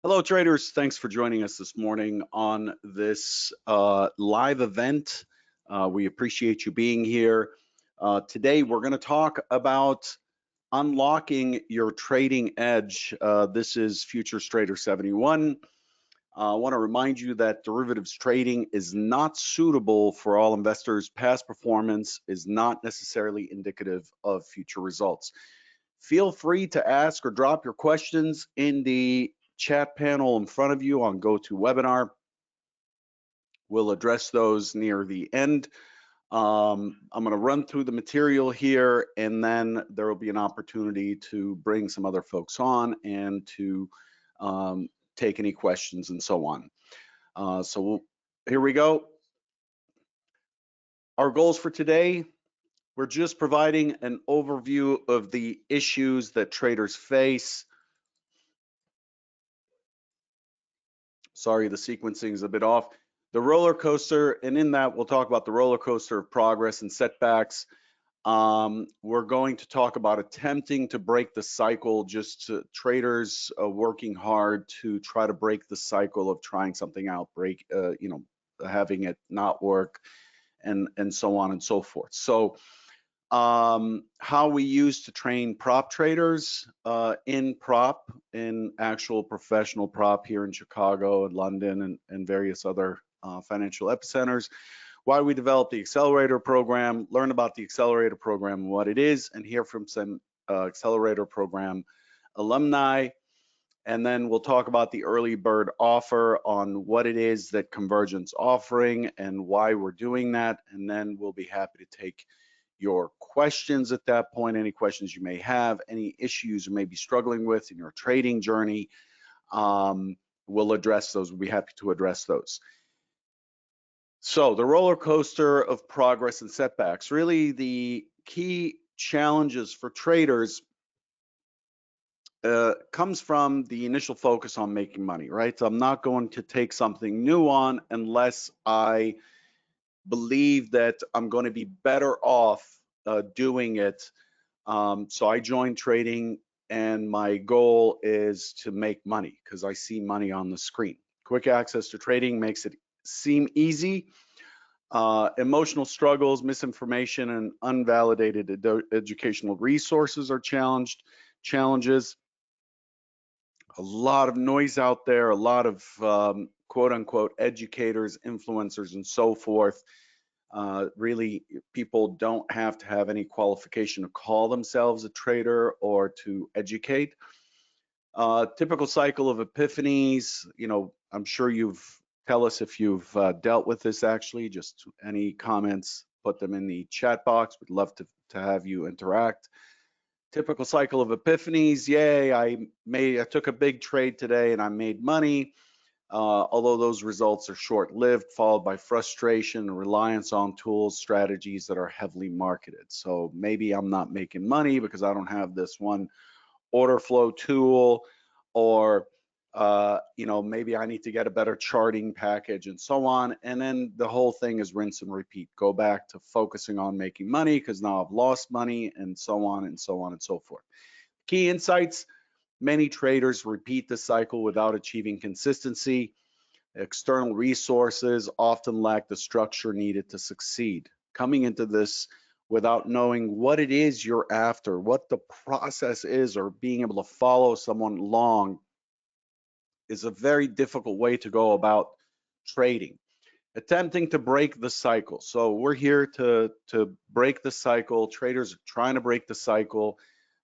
Hello, traders. Thanks for joining us this morning on this live event. We appreciate you being here. Today, we're going to talk about unlocking your trading edge. This is Futures Trader 71. I want to remind you that derivatives trading is not suitable for all investors. Past performance is not necessarily indicative of future results. Feel free to ask or drop your questions in the chat panel in front of you on GoToWebinar. We'll address those near the end. I'm going to run through the material here, and then there will be an opportunity to bring some other folks on and to take any questions and so on. Here we go. Our goals for today: we're just providing an overview of the issues that traders face. Sorry, the sequencing is a bit off. The roller coaster, and in that we'll talk about the roller coaster of progress and setbacks. We're going to talk about attempting to break the cycle, traders working hard to try to break the cycle of trying something out, having it not work, and so on and so forth. So how we used to train prop traders in actual professional prop here in Chicago and London and various other financial epicenters. Why we developed the Accelerator Program, learn about the Accelerator Program, what it is, and hear from some Accelerator Program alumni. And then we'll talk about the early bird offer on what it is that Convergent's offering and why we're doing that. And then we'll be happy to take your questions at that point, any questions you may have, any issues you may be struggling with in your trading journey. We'll address those. We'll be happy to address those. So the roller coaster of progress and setbacks, really the key challenges for traders comes from the initial focus on making money, right? So I'm not going to take something new on unless I believe that I'm going to be better off doing it. So I joined trading, and my goal is to make money because I see money on the screen. Quick access to trading makes it seem easy. Emotional struggles, misinformation, and unvalidated educational resources are challenges. A lot of noise out there, a lot of quote unquote educators, influencers, and so forth. Really, people don't have to have any qualification to call themselves a trader or to educate. Typical cycle of epiphanies. I'm sure tell us if you've dealt with this actually. Just any comments, put them in the chat box. We'd love to have you interact. Typical cycle of epiphanies. Yay, I took a big trade today and I made money. Although those results are short-lived, followed by frustration and reliance on tools, strategies that are heavily marketed. So maybe I'm not making money because I don't have this one order flow tool, or maybe I need to get a better charting package and so on. And then the whole thing is rinse and repeat. Go back to focusing on making money because now I've lost money, and so on and so on and so forth. Key insights: many traders repeat the cycle without achieving consistency. External resources often lack the structure needed to succeed. Coming into this without knowing what it is you're after, what the process is, or being able to follow someone along is a very difficult way to go about trading. Attempting to break the cycle. So we're here to break the cycle. Traders are trying to break the cycle.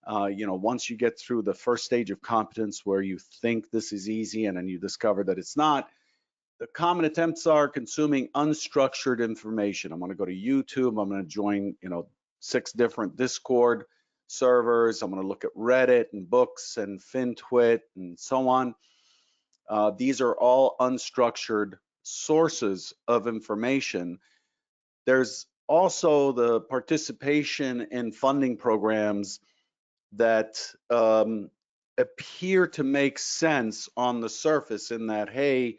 Once you get through the first stage of competence where you think this is easy and then you discover that it's not, the common attempts are consuming unstructured information. I'm going to go to YouTube. I'm going to join, 6 different Discord servers. I'm going to look at Reddit and books and FinTwit and so on. These are all unstructured sources of information. There's also the participation in funding programs that appear to make sense on the surface, in that, hey,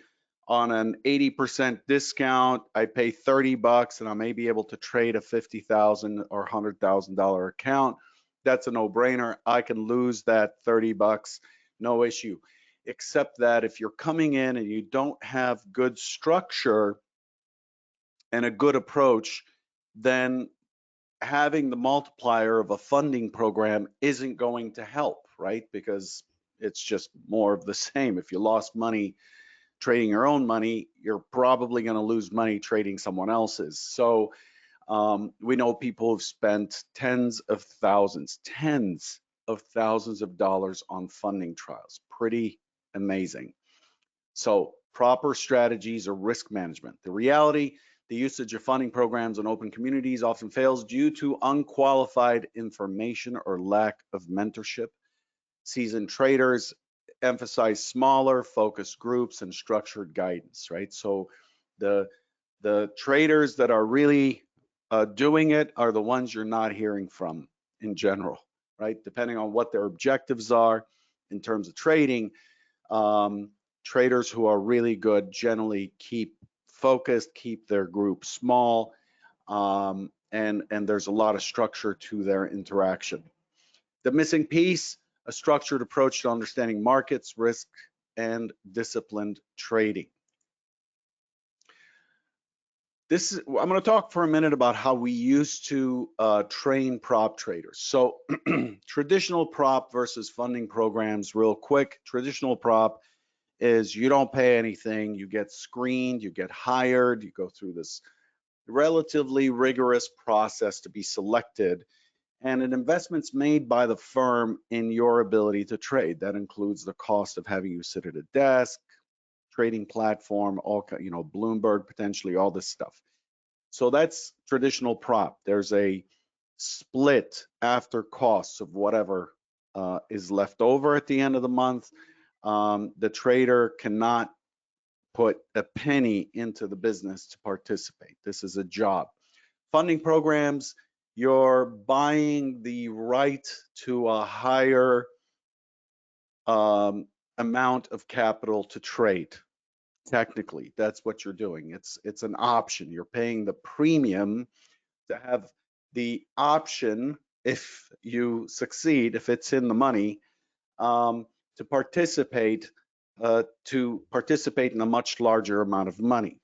on an 80% discount, I pay $30 and I may be able to trade a $50,000 or $100,000 account. That's a no-brainer. I can lose that $30, no issue. except that if you're coming in and you don't have good structure and a good approach, then having the multiplier of a funding program isn't going to help, right? Because it's just more of the same. If you lost money trading your own money, you're probably going to lose money trading someone else's. So we know people have spent tens of thousands of dollars on funding trials. Pretty amazing. So proper strategies or risk management. The reality, the usage of funding programs in open communities often fails due to unqualified information or lack of mentorship. Seasoned traders emphasize smaller focused groups and structured guidance, right? So the traders that are really doing it are the ones you're not hearing from in general, right? Depending on what their objectives are in terms of trading, traders who are really good generally keep focused, keep their group small, and there's a lot of structure to their interaction. The missing piece, a structured approach to understanding markets, risk, and disciplined trading. I'm going to talk for a minute about how we used to train prop traders. So traditional prop versus funding programs, real quick. Traditional prop is you don't pay anything, you get screened, you get hired, you go through this relatively rigorous process to be selected, and an investment's made by the firm in your ability to trade. That includes the cost of having you sit at a desk, trading platform, all, you know, Bloomberg, potentially all this stuff. So that's traditional prop. There's a split after costs of whatever is left over at the end of the month. The trader cannot put a penny into the business to participate. This is a job. Funding programs, you're buying the right to a higher amount of capital to trade. Technically, that's what you're doing. It's an option. You're paying the premium to have the option, if you succeed, if it's in the money, to participate in a much larger amount of money.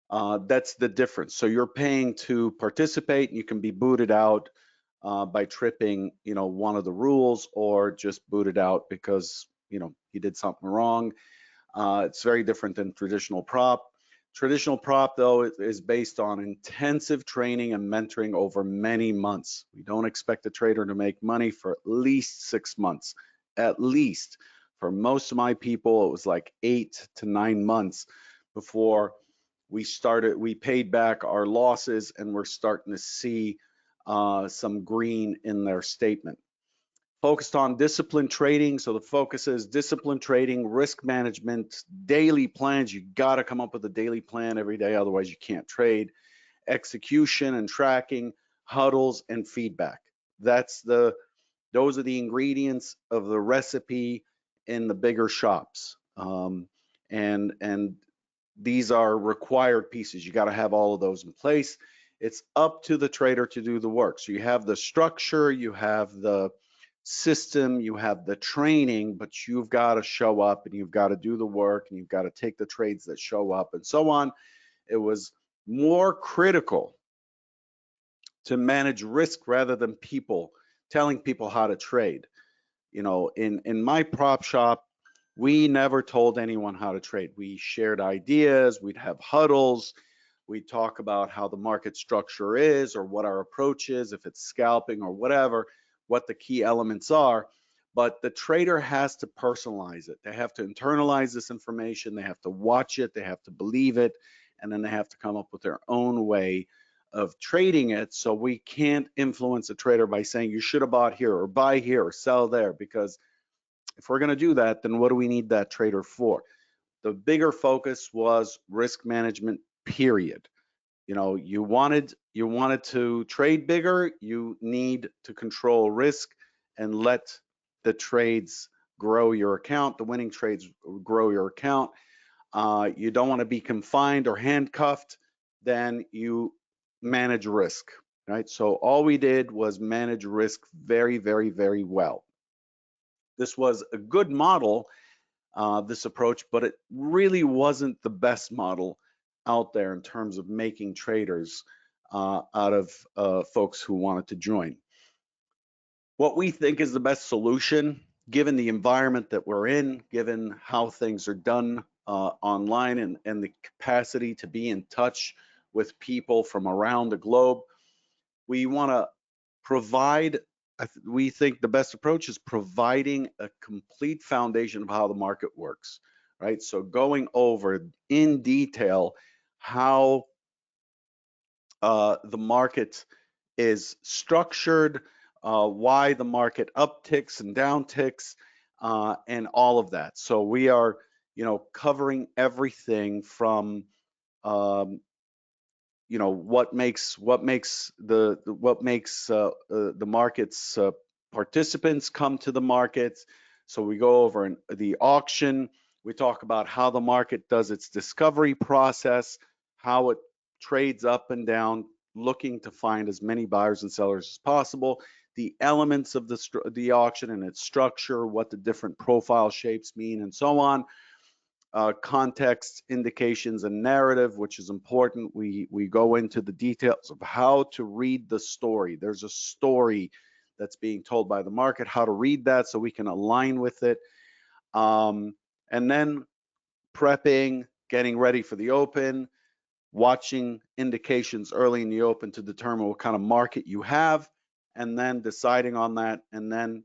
That's the difference. So you're paying to participate, and you can be booted out by tripping, you know, one of the rules, or just booted out because, you know, you did something wrong. It's very different than traditional prop. Traditional prop, though, is based on intensive training and mentoring over many months. We don't expect a trader to make money for at least 6 months, at least. For most of my people, it was like 8 to 9 months before we paid back our losses, and we're starting to see some green in their statement. Focused on disciplined trading. So the focus is disciplined trading, risk management, daily plans. You got to come up with a daily plan every day, otherwise you can't trade. Execution and tracking, huddles, and feedback. Those are the ingredients of the recipe in the bigger shops. And these are required pieces. You got to have all of those in place. It's up to the trader to do the work. So you have the structure, you have the system, you have the training, but you've got to show up, and you've got to do the work, and you've got to take the trades that show up, and so on. It was more critical to manage risk rather than telling people how to trade. You know, in my prop shop, we never told anyone how to trade. We shared ideas, we'd have huddles, we'd talk about how the market structure is, or what our approach is, if it's scalping or whatever, what the key elements are. But the trader has to personalize it. They have to internalize this information, they have to watch it, they have to believe it, and then they have to come up with their own way of trading it. So we can't influence a trader by saying you should have bought here, or buy here, or sell there, because if we're going to do that, then what do we need that trader for? The bigger focus was risk management, period. You know, you wanted to trade bigger, you need to control risk and let the trades grow your account, the winning trades grow your account. You don't want to be confined or handcuffed, then you manage risk, right? So all we did was manage risk very, very, very well. This was a good model, this approach, but it really wasn't the best model out there in terms of making traders out of folks who wanted to join. What we think is the best solution, given the environment that we're in, given how things are done online and the capacity to be in touch with people from around the globe, we want to provide, we think the best approach is providing a complete foundation of how the market works, right? So going over in detail how the market is structured, why the market upticks and downticks, and all of that. So we are, covering everything from, what makes the market's participants come to the market. So we go over the auction. We talk about how the market does its discovery process, how it trades up and down, looking to find as many buyers and sellers as possible, the elements of the auction and its structure, what the different profile shapes mean, and so on. Context, indications, and narrative, which is important. We go into the details of how to read the story. There's a story that's being told by the market, how to read that so we can align with it. And then prepping, getting ready for the open, watching indications early in the open to determine what kind of market you have, and then deciding on that, and then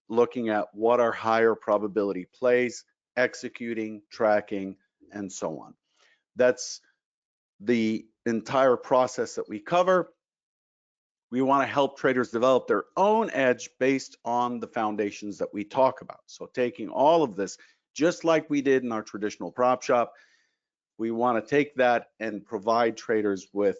looking at what are higher probability plays, executing, tracking, and so on. That's the entire process that we cover. We want to help traders develop their own edge based on the foundations that we talk about. So taking all of this, just like we did in our traditional prop shop, we want to take that and provide traders with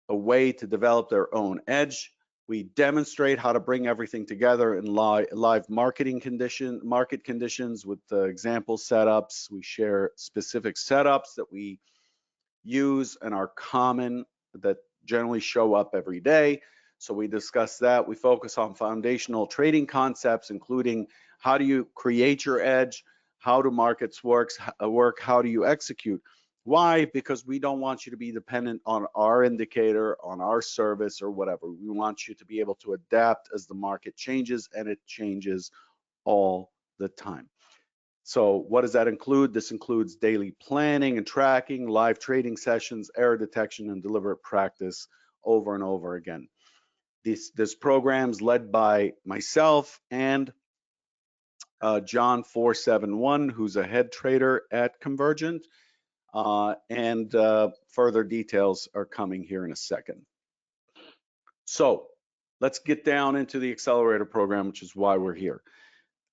a way to develop their own edge. We demonstrate how to bring everything together in live market conditions with the example setups. We share specific setups that we use and are common, that generally show up every day. So we discuss that. We focus on foundational trading concepts, including how do you create your edge, how do markets work, how do you execute. Why? Because we don't want you to be dependent on our indicator, on our service, or whatever. We want you to be able to adapt as the market changes, and it changes all the time. So what does that include? This includes daily planning and tracking, live trading sessions, error detection, and deliberate practice over and over again. This program is led by myself and John 471, who's a head trader at Convergent. And further details are coming here in a second. So let's get down into the Accelerator program, which is why we're here.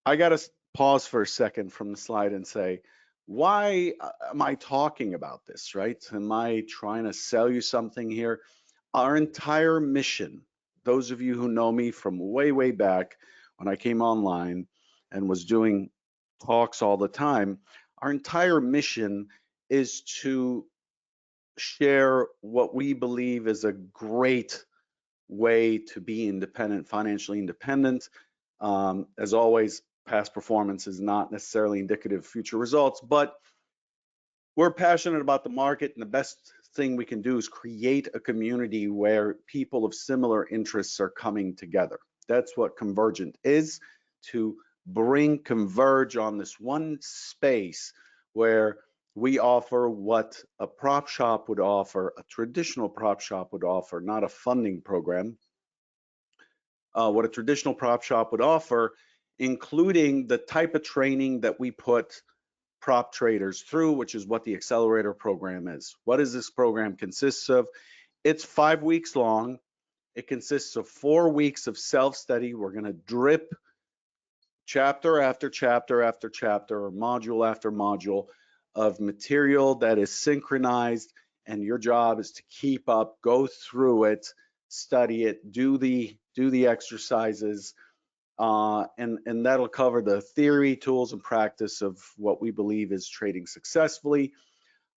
I got to pause for a second from the slide and say, why am I talking about this, right? Am I trying to sell you something here? Our entire mission, those of you who know me from way, way back when I came online and was doing talks all the time, our entire mission is to share what we believe is a great way to be independent, financially independent. As always, past performance is not necessarily indicative of future results, but we're passionate about the market, and the best thing we can do is create a community where people of similar interests are coming together. That's what Convergent is, to converge on this one space where we offer what a prop shop would offer, a traditional prop shop would offer, not a funding program. What a traditional prop shop would offer, including the type of training that we put prop traders through, which is what the Accelerator program is. What does this program consist of? It's 5 weeks long. It consists of 4 weeks of self-study. We're going to drip chapter after chapter after chapter, or module after module of material that is synchronized, and your job is to keep up, go through it, study it, do the exercises, and that'll cover the theory, tools, and practice of what we believe is trading successfully.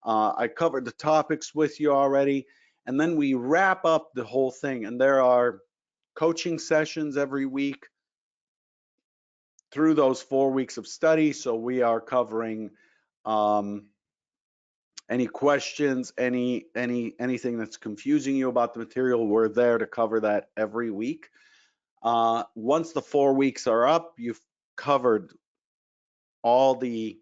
I covered the topics with you already, and then we wrap up the whole thing, and there are coaching sessions every week, through those 4 weeks of study. So we are covering any questions, anything that's confusing you about the material. We're there to cover that every week. Once the 4 weeks are up, you've covered all the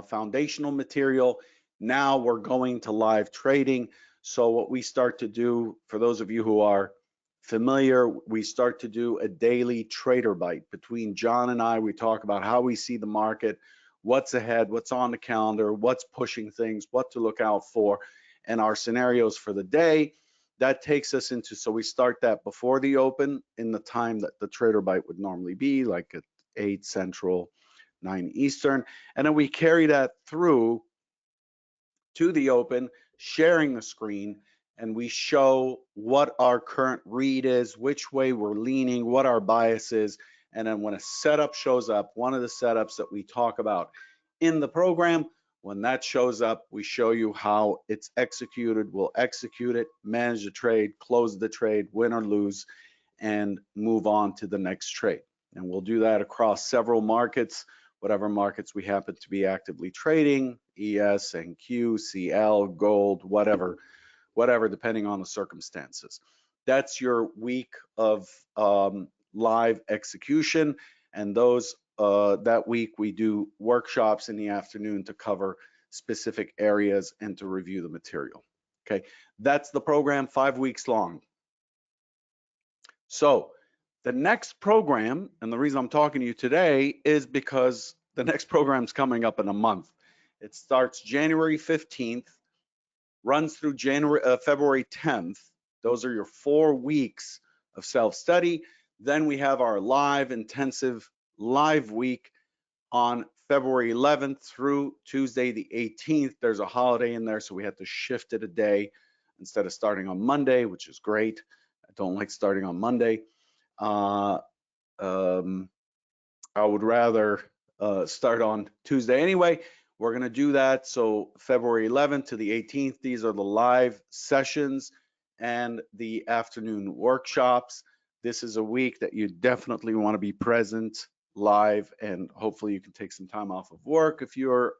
foundational material. Now we're going to live trading. So what we start to do, for those of you who are familiar, we start to do a daily trader bite. Between John and I, we talk about how we see the market, what's ahead, what's on the calendar, what's pushing things, what to look out for, and our scenarios for the day. That takes us into, so we start that before the open in the time that the trader bite would normally be, like at 8 Central, 9 Eastern, and then we carry that through to the open, sharing the screen, and we show what our current read is, which way we're leaning, what our bias is, and then when a setup shows up, one of the setups that we talk about in the program, when that shows up, we show you how it's executed. We'll execute it, manage the trade, close the trade, win or lose, and move on to the next trade. And we'll do that across several markets, whatever markets we happen to be actively trading, ES, NQ, CL, gold, whatever, depending on the circumstances. That's your week of live execution. And that week we do workshops in the afternoon to cover specific areas and to review the material. Okay, that's the program, 5 weeks long. So the next program, and the reason I'm talking to you today is because the next program is coming up in a month. It starts January 15th, runs through February 10th. Those are your 4 weeks of self-study. Then we have our live intensive live week on February 11th through Tuesday the 18th. There's a holiday in there, so we had to shift it a day instead of starting on Monday, which is great. I don't like starting on Monday. I would rather start on Tuesday anyway. We're going to do that. So February 11th to the 18th, these are the live sessions and the afternoon workshops. This is a week that you definitely want to be present live, and hopefully you can take some time off of work if you're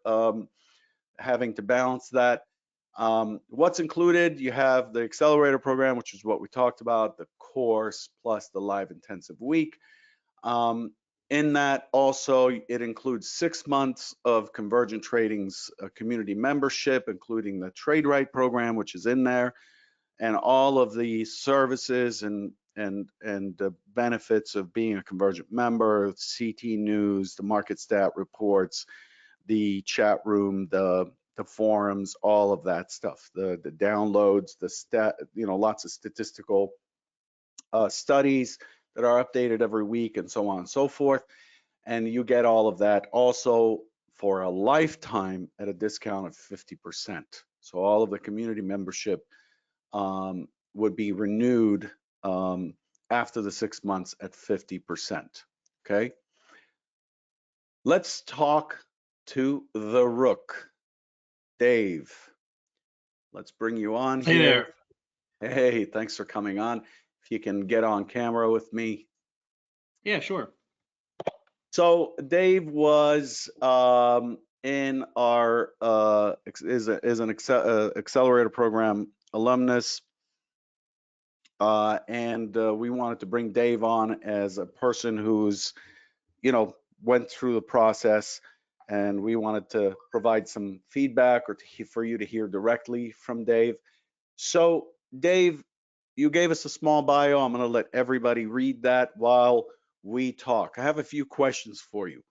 having to balance that. What's included? You have the Accelerator Program, which is what we talked about, the course, plus the live intensive week. In that also, it includes 6 months of Convergent Trading's community membership, including the Trade Right program, which is in there, and all of the services and the benefits of being a Convergent member, CT News, the market stat reports, the chat room, the forums, all of that stuff, the downloads, lots of statistical studies that are updated every week, and so on and so forth. And you get all of that also for a lifetime at a discount of 50%. So all of the community membership would be renewed after the 6 months at 50%. Okay. Let's talk to the Rook, Dave. Let's bring you on here. Hey there. Hey, thanks for coming on. If you can get on camera with me. Yeah, sure. So Dave was in our is an Accelerator Program alumnus, and we wanted to bring Dave on as a person who's, went through the process, and we wanted to provide some feedback or for you to hear directly from Dave. So Dave, you gave us a small bio. I'm going to let everybody read that while we talk. I have a few questions for you.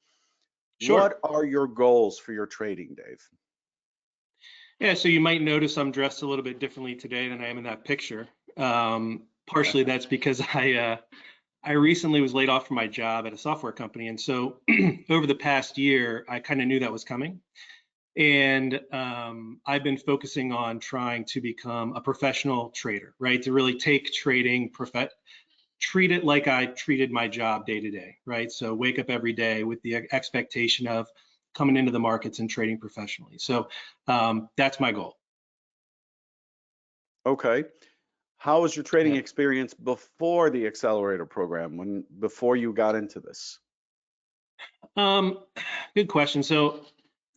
Sure. What are your goals for your trading, Dave? Yeah, so you might notice I'm dressed a little bit differently today than I am in that picture. Partially that's because I recently was laid off from my job at a software company. And so over the past year, I kind of knew that was coming. And I've been focusing on trying to become a professional trader, right? To really take trading, treat it like I treated my job day to day, right? So wake up every day with the expectation of coming into the markets and trading professionally. So that's my goal. Okay. How was your trading experience before the Accelerator Program, before you got into this? Good question. So,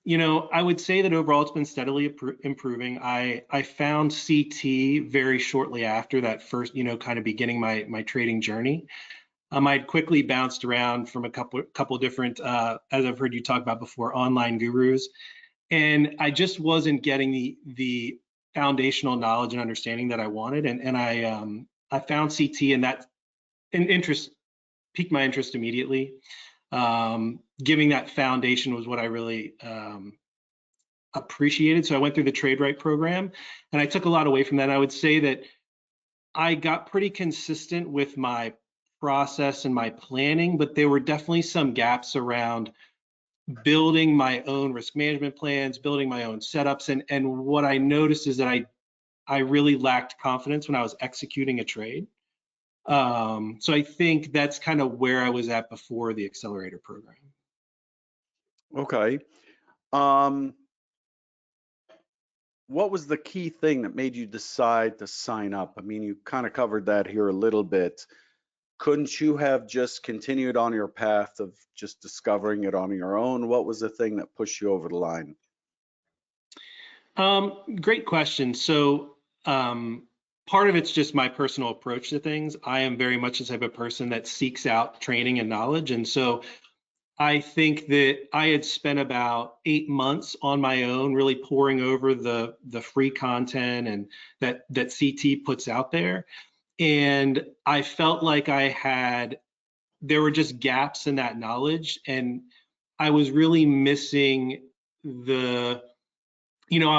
I would say that overall it's been steadily improving. I found CT very shortly after that first, kind of beginning my trading journey. I'd quickly bounced around from a couple different, as I've heard you talk about before, online gurus, and I just wasn't getting the foundational knowledge and understanding that I wanted. And I found CT, and that interest piqued my interest immediately. Giving that foundation was what I really appreciated. So I went through the Trade Right program, and I took a lot away from that. And I would say that I got pretty consistent with my process and my planning, but there were definitely some gaps around building my own risk management plans, building my own setups. And what I noticed is that I really lacked confidence when I was executing a trade. So I think that's kind of where I was at before the Accelerator program. Okay. What was the key thing that made you decide to sign up? I mean, you kind of covered that here a little bit. Couldn't you have just continued on your path of just discovering it on your own? What was the thing that pushed you over the line? Great question. So part of it's just my personal approach to things. I am very much the type of person that seeks out training and knowledge. And so I think that I had spent about 8 months on my own, really poring over the free content and that CT puts out there. And I felt like there were just gaps in that knowledge, and I was really missing I'll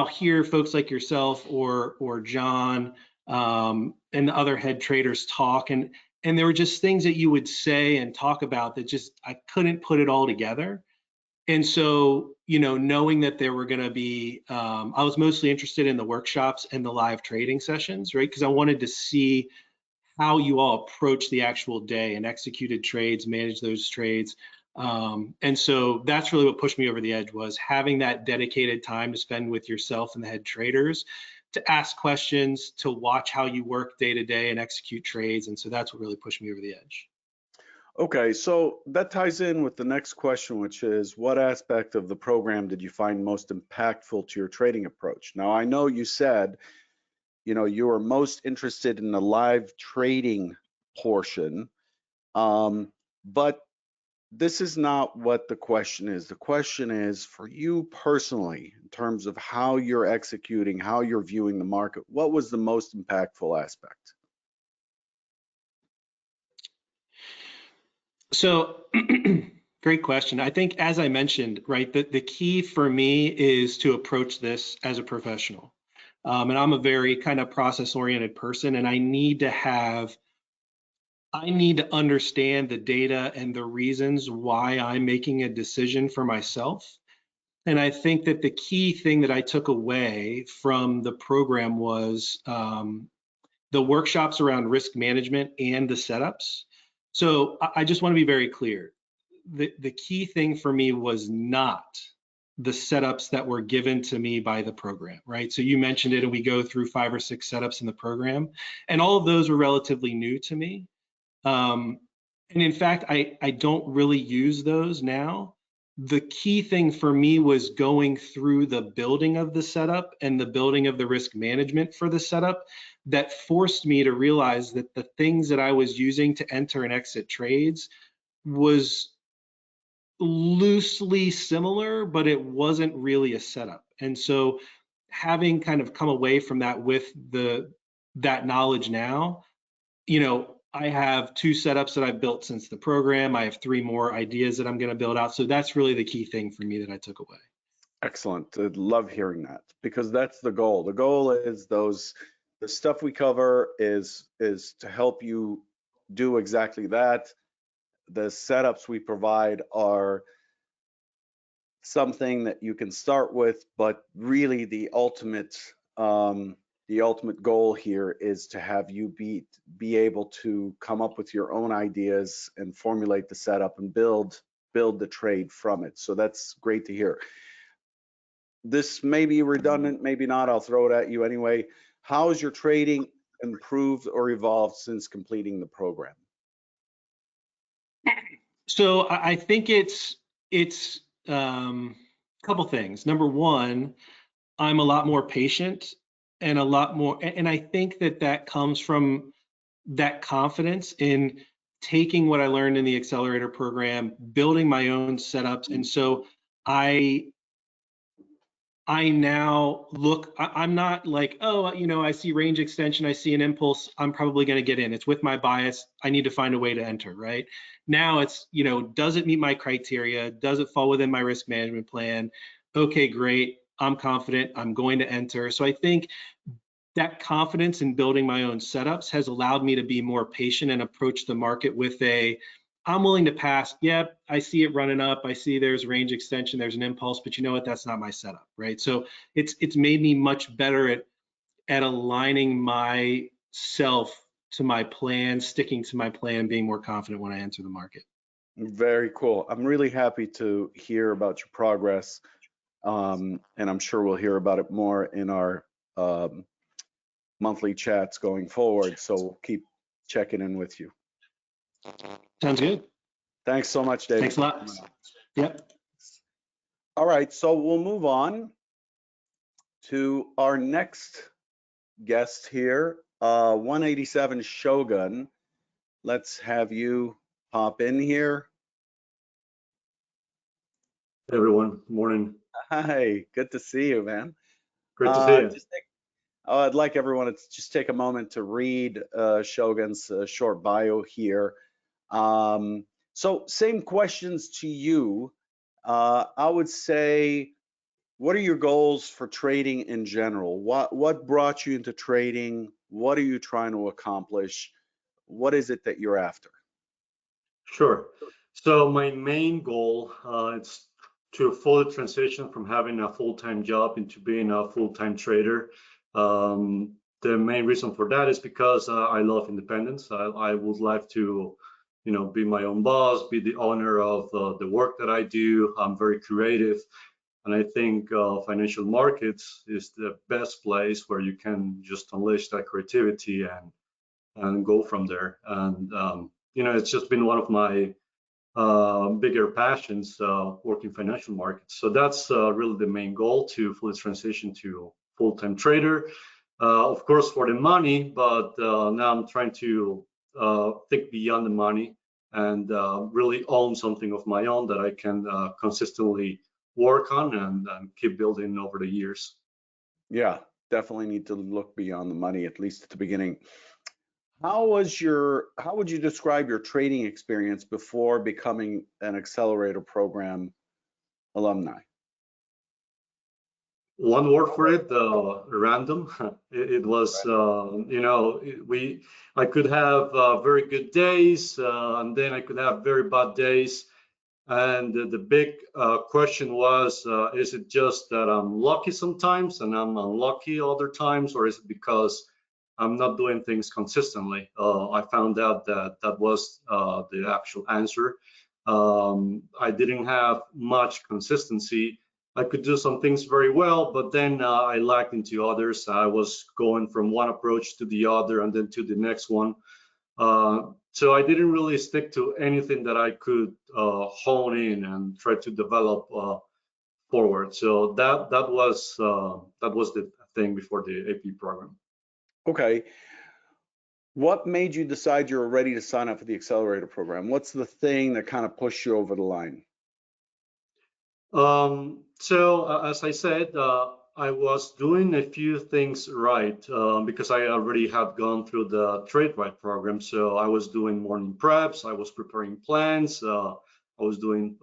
hear folks like yourself or John and the other head traders talk, and there were just things that you would say and talk about that just I couldn't put it all together. And so, knowing that there were going to be, I was mostly interested in the workshops and the live trading sessions, right? Because I wanted to see how you all approach the actual day and executed trades, manage those trades. And so that's really what pushed me over the edge, was having that dedicated time to spend with yourself and the head traders, to ask questions, to watch how you work day to day and execute trades. And so that's what really pushed me over the edge. Okay, so that ties in with the next question, which is what aspect of the program did you find most impactful to your trading approach? Now, I know you said, you were most interested in the live trading portion, but this is not what the question is. The question is for you personally, in terms of how you're executing, how you're viewing the market, what was the most impactful aspect? So great question. I think, as I mentioned, right, the key for me is to approach this as a professional. And I'm a very kind of process oriented person, and I need to understand the data and the reasons why I'm making a decision for myself. And I think that the key thing that I took away from the program was the workshops around risk management and the setups. So I just want to be very clear. The key thing for me was not the setups that were given to me by the program, right? So you mentioned it, and we go through 5 or 6 setups in the program, and all of those were relatively new to me. And in fact, I don't really use those now. The key thing for me was going through the building of the setup and the building of the risk management for the setup that forced me to realize that the things that I was using to enter and exit trades was loosely similar, but it wasn't really a setup. And so having kind of come away from that with that knowledge now, I have 2 setups that I've built since the program. I have 3 more ideas that I'm going to build out. So that's really the key thing for me that I took away. Excellent. I love hearing that, because that's the goal. The goal is the stuff we cover is to help you do exactly that. The setups we provide are something that you can start with, but really the ultimate goal here is to have you be able to come up with your own ideas and formulate the setup and build the trade from it. So that's great to hear. This may be redundant, maybe not. I'll throw it at you anyway. How has your trading improved or evolved since completing the program? So I think it's a couple things. Number one, I'm a lot more patient and a lot more, and I think that comes from that confidence in taking what I learned in the Accelerator program, building my own setups. And so I now look, I'm not like, oh, you know, I see range extension, I see an impulse, I'm probably going to get in. It's with my bias. I need to find a way to enter, right? Now it's, you know, does it meet my criteria? Does it fall within my risk management plan? Okay, great. I'm confident. I'm going to enter. So I think that confidence in building my own setups has allowed me to be more patient and approach the market with I'm willing to pass. Yep, I see it running up. I see there's range extension, there's an impulse, but you know what? That's not my setup, right? So it's made me much better at aligning myself to my plan, sticking to my plan, being more confident when I enter the market. Very cool. I'm really happy to hear about your progress, and I'm sure we'll hear about it more in our monthly chats going forward. So we'll keep checking in with you. Sounds good. Thanks so much, David. Thanks a lot. Yep. All right, so we'll move on to our next guest here, 187 Shogun. Let's have you pop in here. Hey everyone, morning. Hi, good to see you, man. Great to see you. I'd like everyone to just take a moment to read Shogun's short bio here. So same questions to you. I would say, what are your goals for trading in general? What brought you into trading? What are you trying to accomplish? What is it that you're after? Sure. So my main goal is to fully transition from having a full-time job into being a full-time trader. The main reason for that is because I love independence. I would like to, you know, be my own boss, be the owner of the work that I do. I'm very creative. And I think financial markets is the best place where you can just unleash that creativity and go from there. And you know, it's just been one of my bigger passions, working financial markets. So that's really the main goal, to fully transition to full-time trader. Of course, for the money, but now I'm trying to think beyond the money and really own something of my own that I can consistently work on and keep building over the years. Yeah, definitely need to look beyond the money, at least at the beginning. How would you describe your trading experience before becoming an Accelerator Program alumni? One word for it, random. It was, you know, I could have very good days, and then I could have very bad days. And the big question was, is it just that I'm lucky sometimes and I'm unlucky other times, or is it because I'm not doing things consistently? I found out that that was the actual answer. I didn't have much consistency. I could do some things very well, but then I lacked into others. I was going from one approach to the other and then to the next one. So I didn't really stick to anything that I could hone in and try to develop forward. So that was the thing before the AP program. Okay. What made you decide you were ready to sign up for the Accelerator Program? What's the thing that kind of pushed you over the line? So as I said, I was doing a few things right because I already had gone through the Trade Right program. So I was doing morning preps, I was preparing plans, I was doing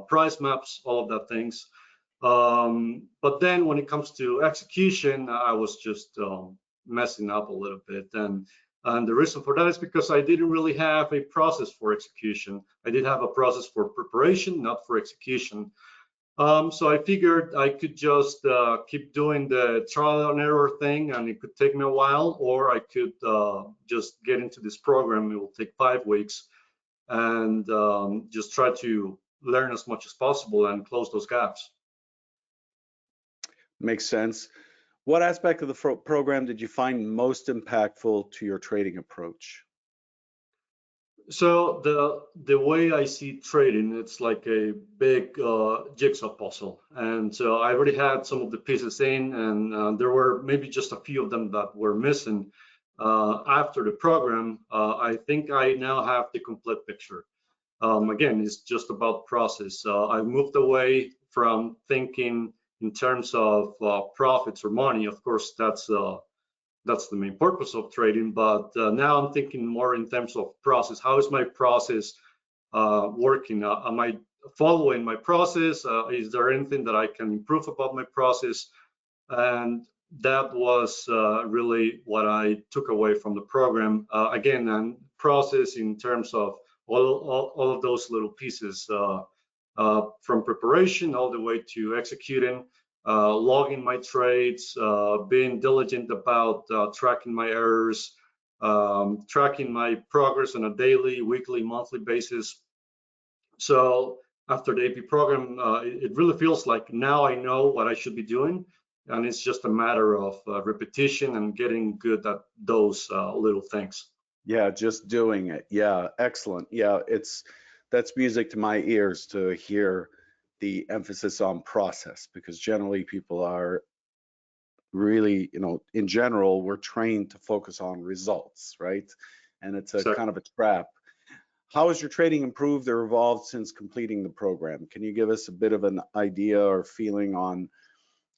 price maps, all of that things. But then when it comes to execution, I was just messing up a little bit. And the reason for that is because I didn't really have a process for execution. I did have a process for preparation, not for execution. So I figured I could just keep doing the trial and error thing, and it could take me a while, or I could just get into this program. It will take 5 weeks, and just try to learn as much as possible and close those gaps. Makes sense. What aspect of the program did you find most impactful to your trading approach? So the way I see trading, it's like a big jigsaw puzzle, and so I already had some of the pieces in, and there were maybe just a few of them that were missing. After the program, I think I now have the complete picture. Again, it's just about process. I moved away from thinking in terms of profits or money. Of course, that's the main purpose of trading, but now I'm thinking more in terms of process. How is my process working? Am I following my process? Is there anything that I can improve about my process? And that was really what I took away from the program. Again, and process in terms of all of those little pieces, from preparation all the way to executing, logging my trades, being diligent about tracking my errors, tracking my progress on a daily, weekly, monthly basis. So after the AP program, it really feels like now I know what I should be doing, and it's just a matter of repetition and getting good at those little things. Yeah, just doing it. Yeah, excellent. Yeah, that's music to my ears to hear the emphasis on process, because generally people are really, in general, we're trained to focus on results, right? And it's a kind of a trap. How has your trading improved or evolved since completing the program? Can you give us a bit of an idea or feeling on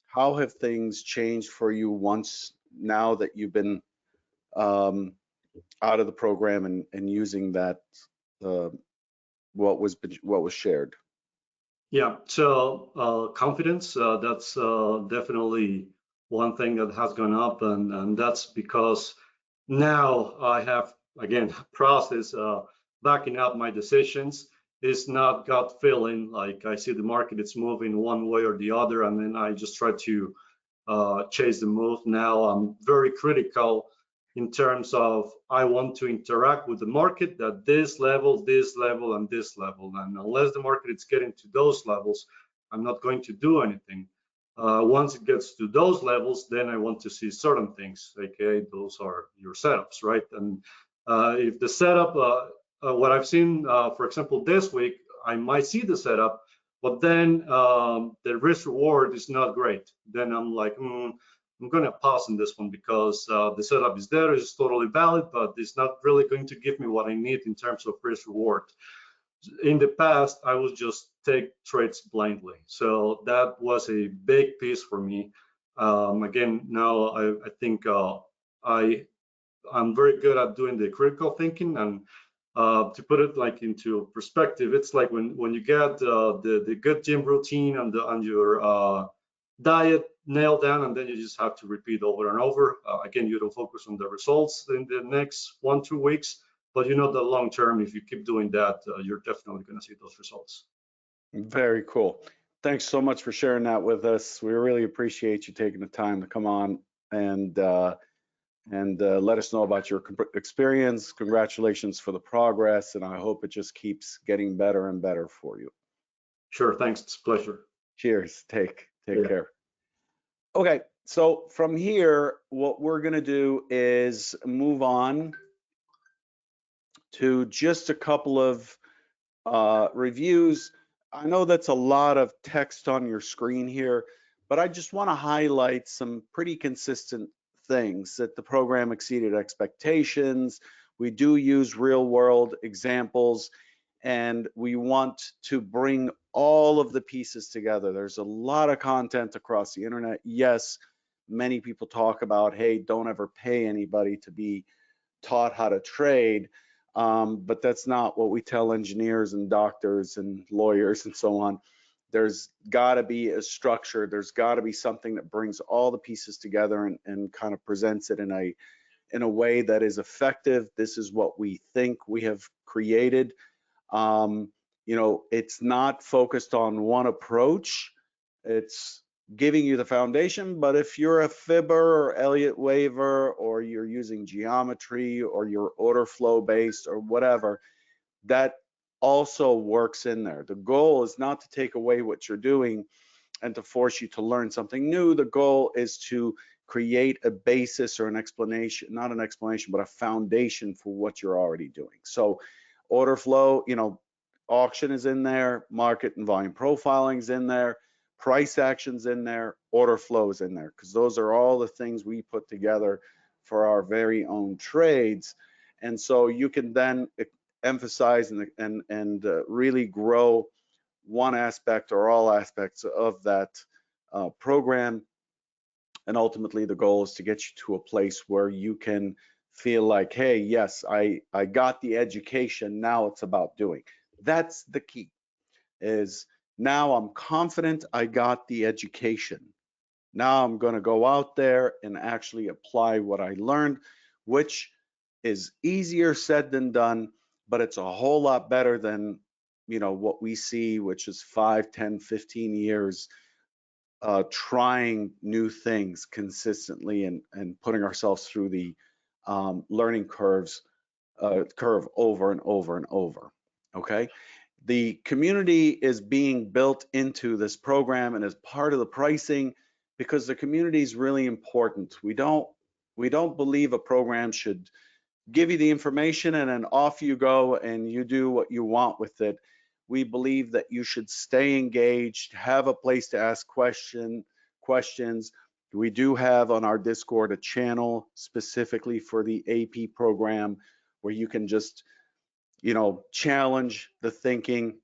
how have things changed for you now that you've been out of the program and using that what was shared? Yeah, so confidence, that's definitely one thing that has gone up, and that's because now I have, again, process backing up my decisions. It's not gut feeling, like I see the market, it's moving one way or the other, and then I just try to chase the move. Now I'm very critical in terms of I want to interact with the market at this level, and this level, and unless the market is getting to those levels, I'm not going to do anything. Once it gets to those levels, then I want to see certain things. Okay, those are your setups, right? And if the setup, what I've seen, for example, this week, I might see the setup, but then the risk reward is not great. Then I'm like, I'm going to pass on this one because the setup is there, it's totally valid, but it's not really going to give me what I need in terms of risk reward. In the past, I would just take trades blindly. So that was a big piece for me. Again, now I think I'm very good at doing the critical thinking, and to put it like into perspective, it's like when you get the good gym routine and your diet nailed down, and then you just have to repeat over and over. Again, you don't focus on the results in the next 1-2 weeks, but you know the long term, if you keep doing that, you're definitely going to see those results. Very cool. Thanks so much for sharing that with us. We really appreciate you taking the time to come on and let us know about your experience. Congratulations for the progress, and I hope it just keeps getting better and better for you. Sure, thanks. It's a pleasure. Cheers. Take care. Okay, so from here, what we're going to do is move on to just a couple of reviews. I know that's a lot of text on your screen here, but I just want to highlight some pretty consistent things: that the program exceeded expectations. We do use real world examples, and we want to bring all of the pieces together. There's a lot of content across the internet. Yes, many people talk about, hey, don't ever pay anybody to be taught how to trade. But that's not what we tell engineers and doctors and lawyers and so on. There's got to be a structure. There's got to be something that brings all the pieces together and kind of presents it in a way that is effective. This is what we think we have created. It's not focused on one approach. It's giving you the foundation, but if you're a fibber or Elliott waiver, or you're using geometry, or you're order flow based or whatever, that also works in there. The goal is not to take away what you're doing and to force you to learn something new. The goal is to create a basis or an explanation, not an explanation, but a foundation for what you're already doing. So order flow, auction is in there, market and volume profiling is in there, price actions in there, order flow is in there, because those are all the things we put together for our very own trades. And so you can then emphasize and really grow one aspect or all aspects of that program. And ultimately the goal is to get you to a place where you can feel like, hey, yes, I got the education, now it's about doing. That's the key, is now I'm confident I got the education. Now I'm going to go out there and actually apply what I learned, which is easier said than done, but it's a whole lot better than, what we see, which is 5, 10, 15 years trying new things consistently and putting ourselves through the learning curve over and over and over. Okay. The community is being built into this program and as part of the pricing, because the community is really important. We don't believe a program should give you the information and then off you go and you do what you want with it. We believe that you should stay engaged, have a place to ask questions. We do have on our Discord a channel specifically for the AP program where you can just, challenge the thinking,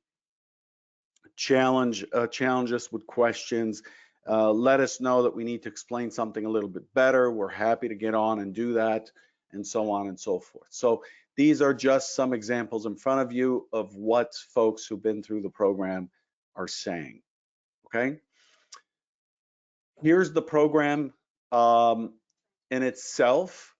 challenge us with questions. Let us know that we need to explain something a little bit better. We're happy to get on and do that, and so on and so forth. So these are just some examples in front of you of what folks who've been through the program are saying, okay? Here's the program in itself.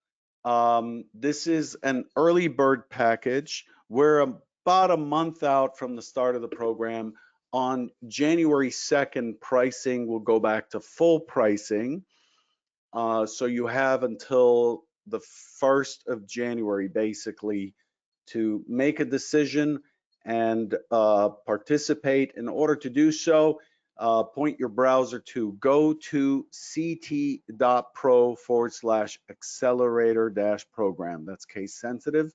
This is an early bird package. We're about a month out from the start of the program. On January 2nd, pricing will go back to full pricing. So you have until the 1st of January, basically, to make a decision and participate. In order to do so, point your browser to go to ct.pro/accelerator-program. That's case sensitive.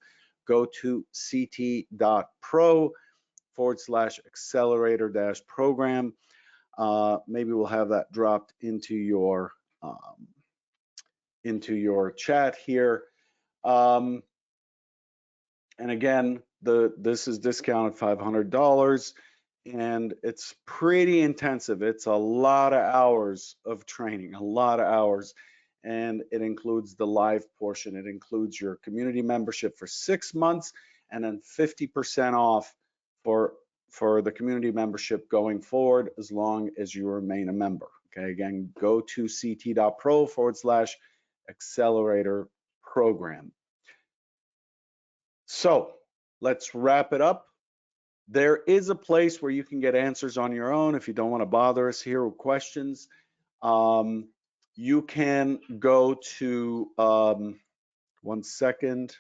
Go to ct.pro/accelerator-program. Maybe we'll have that dropped into your chat here. And again, this is discounted $500 and it's pretty intensive. It's a lot of hours of training, a lot of hours, and it includes the live portion. It includes your community membership for 6 months and then 50% off for the community membership going forward as long as you remain a member. Okay, again, go to ct.pro/accelerator program. So let's wrap it up. There is a place where you can get answers on your own if you don't want to bother us here with questions. You can go to, 1 second.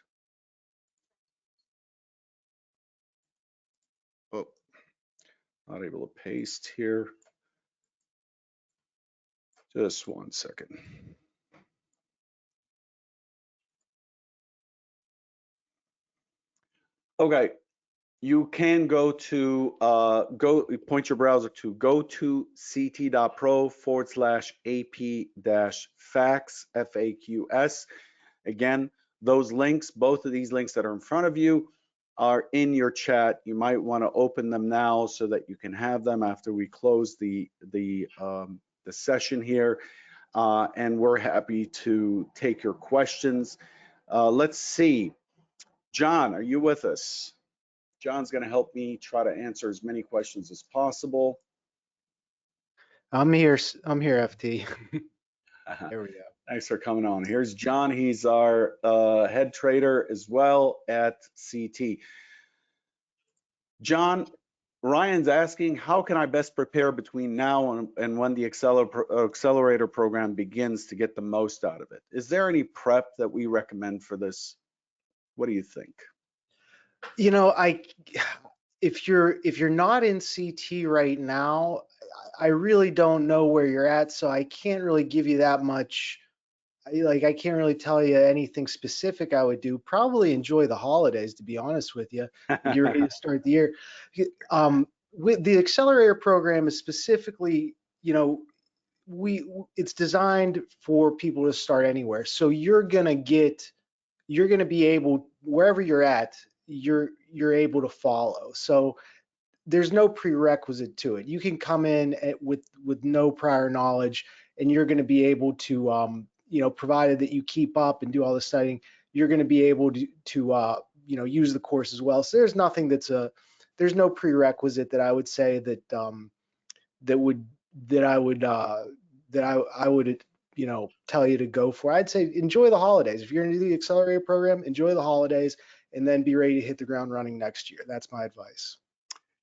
Oh, not able to paste here. Just 1 second. Okay, you can go to, point your browser to go to ct.pro/AP-FAQs, FAQs. Again, those links, both of these links that are in front of you are in your chat. You might want to open them now so that you can have them after we close the session here. And we're happy to take your questions. Let's see. John, are you with us? John's going to help me try to answer as many questions as possible. I'm here, FT. There we go. Thanks for coming on. Here's John. He's our head trader as well at CT. John, Ryan's asking, how can I best prepare between now and when the Accelerator program begins to get the most out of it? Is there any prep that we recommend for this? What do you think? You know, if you're not in CT right now, I really don't know where you're at, so I can't really give you that much I can't really tell you anything specific I would do. Probably enjoy the holidays, to be honest with you, and get ready to start the year. With the Accelerator program is specifically, it's designed for people to start anywhere. So you're gonna be able, wherever you're at, you're able to follow. So there's no prerequisite to it. You can come in with no prior knowledge, and you're going to be able to, provided that you keep up and do all the studying, you're going to be able to use the course as well. So there's nothing there's no prerequisite that I would say that I would tell you to go for. I'd say enjoy the holidays. If you're going to do the Accelerator program, enjoy the holidays, and then be ready to hit the ground running next year. That's my advice.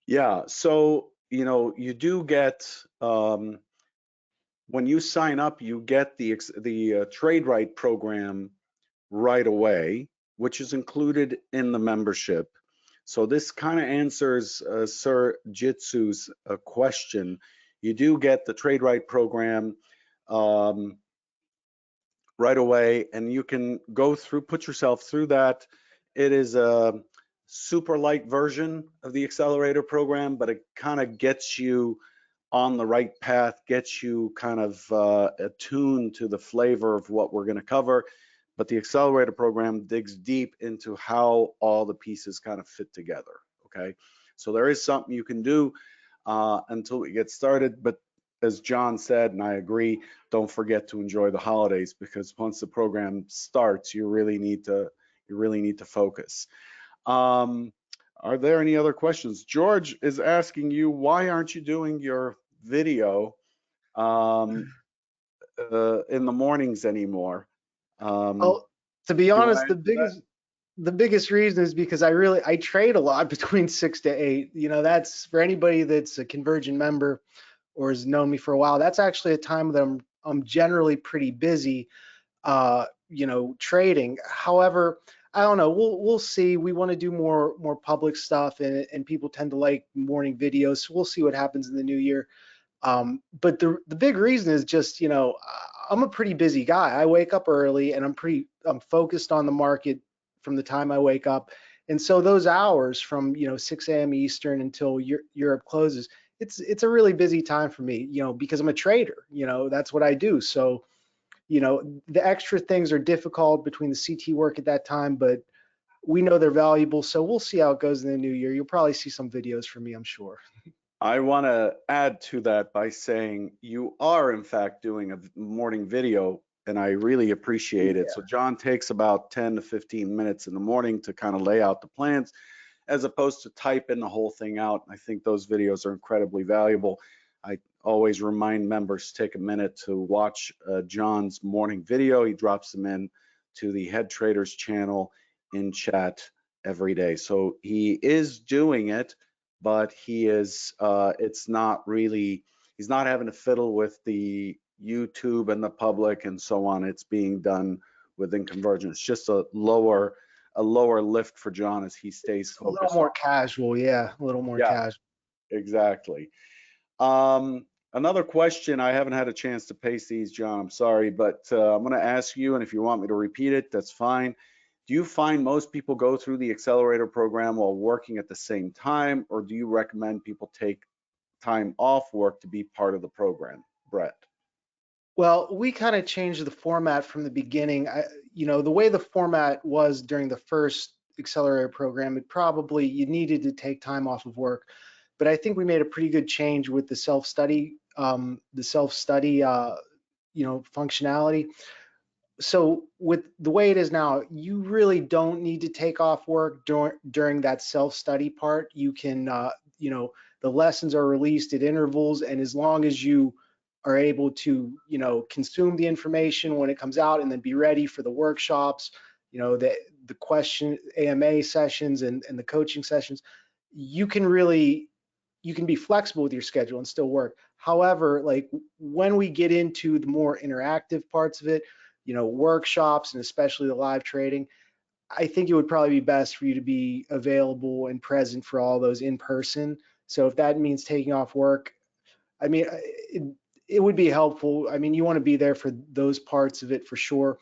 Yeah, so you do get when you sign up, you get the Trade Right program right away, which is included in the membership. So this kind of answers Sir Jitsu's question. You do get the Trade Right program right away, and you can go through, put yourself through that. It is a super light version of the Accelerator program, but it kind of gets you on the right path, gets you kind of attuned to the flavor of what we're going to cover. But the Accelerator program digs deep into how all the pieces kind of fit together. Okay, so there is something you can do until we get started. But as John said, and I agree, don't forget to enjoy the holidays, because once the program starts, you really need to focus. Are there any other questions? George is asking you, why aren't you doing your video in the mornings anymore? Well, to be honest, the biggest reason is because I trade a lot between 6 to 8. That's for anybody that's a Convergent member or has known me for a while. That's actually a time that I'm generally pretty busy, trading. However, I don't know. We'll see. We want to do more public stuff, and people tend to like morning videos. So we'll see what happens in the new year. But the big reason is just, I'm a pretty busy guy. I wake up early, and I'm focused on the market from the time I wake up. And so those hours from 6 a.m. Eastern until Europe closes, it's a really busy time for me, because I'm a trader. That's what I do. So the extra things are difficult between the CT work at that time, but we know they're valuable. So we'll see how it goes in the new year. You'll probably see some videos from me, I'm sure. I want to add to that by saying you are in fact doing a morning video, and I really appreciate it. So John takes about 10 to 15 minutes in the morning to kind of lay out the plans, as opposed to typing the whole thing out. I think those videos are incredibly valuable. I always remind members to take a minute to watch John's morning video. He drops them in to the Head Traders channel in chat every day. So he is doing it, but he is it's not really, he's not having to fiddle with the YouTube and the public and so on. It's being done within Convergent. It's just a lower lift for John as he stays focused. A little more casual, yeah, a little more casual. Exactly. Another question, I haven't had a chance to paste these, John, I'm sorry, but I'm going to ask you, and if you want me to repeat it, that's fine. Do you find most people go through the Accelerator program while working at the same time, or do you recommend people take time off work to be part of the program? Brett. Well, we kind of changed the format from the beginning. The way the format was during the first Accelerator program, you needed to take time off of work. But I think we made a pretty good change with the self-study, functionality. So with the way it is now, you really don't need to take off work during that self-study part. You can, the lessons are released at intervals, and as long as you are able to, consume the information when it comes out and then be ready for the workshops, the question AMA sessions and the coaching sessions, you can be flexible with your schedule and still work. However, like when we get into the more interactive parts of it, workshops and especially the live trading, I think it would probably be best for you to be available and present for all those in person. So if that means taking off work, I mean, it would be helpful. I mean, you want to be there for those parts of it for sure.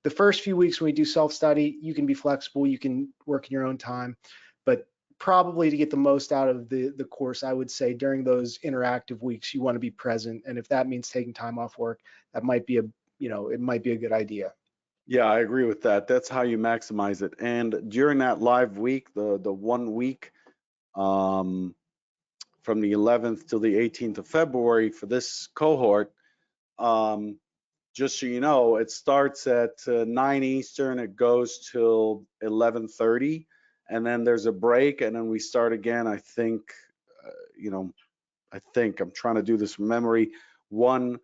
The first few weeks when we do self-study, you can be flexible, you can work in your own time, but probably to get the most out of the course, I would say during those interactive weeks, you want to be present. And if that means taking time off work, that might be it might be a good idea. Yeah, I agree with that. That's how you maximize it. And during that live week, the 1 week, from the 11th till the 18th of February for this cohort, just so you know, it starts at 9 Eastern, it goes till 11:30, and then there's a break, and then we start again, I think, I'm trying to do this from memory, 1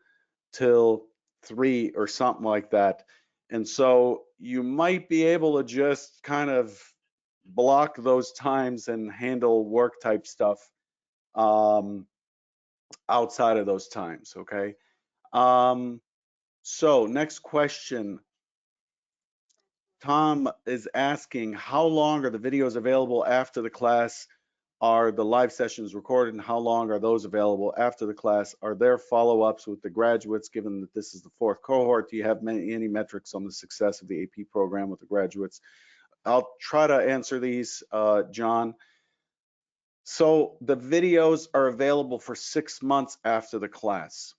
till 3 or something like that. And so you might be able to just kind of block those times and handle work type stuff outside of those times, okay? So next question. Tom is asking, how long are the videos available after the class? Are the live sessions recorded, and how long are those available after the class? Are there follow-ups with the graduates, given that this is the 4th cohort? Do you have any metrics on the success of the AP program with the graduates? I'll try to answer these, John. So the videos are available for 6 months after the class.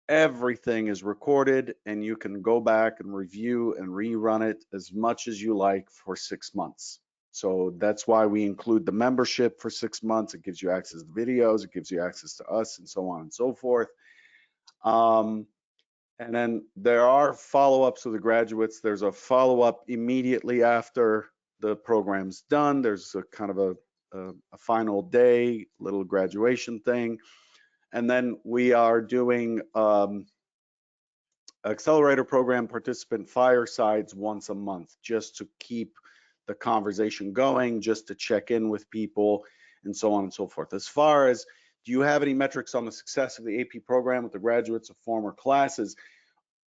Everything is recorded, and you can go back and review and rerun it as much as you like for 6 months. So that's why we include the membership for 6 months. It gives you access to videos, it gives you access to us, and so on and so forth. And then there are follow-ups with the graduates. There's a follow-up immediately after the program's done. There's a kind of a final day, little graduation thing. And then we are doing Accelerator Program participant firesides once a month, just to keep the conversation going, just to check in with people, and so on and so forth. As far as, do you have any metrics on the success of the AP program with the graduates of former classes?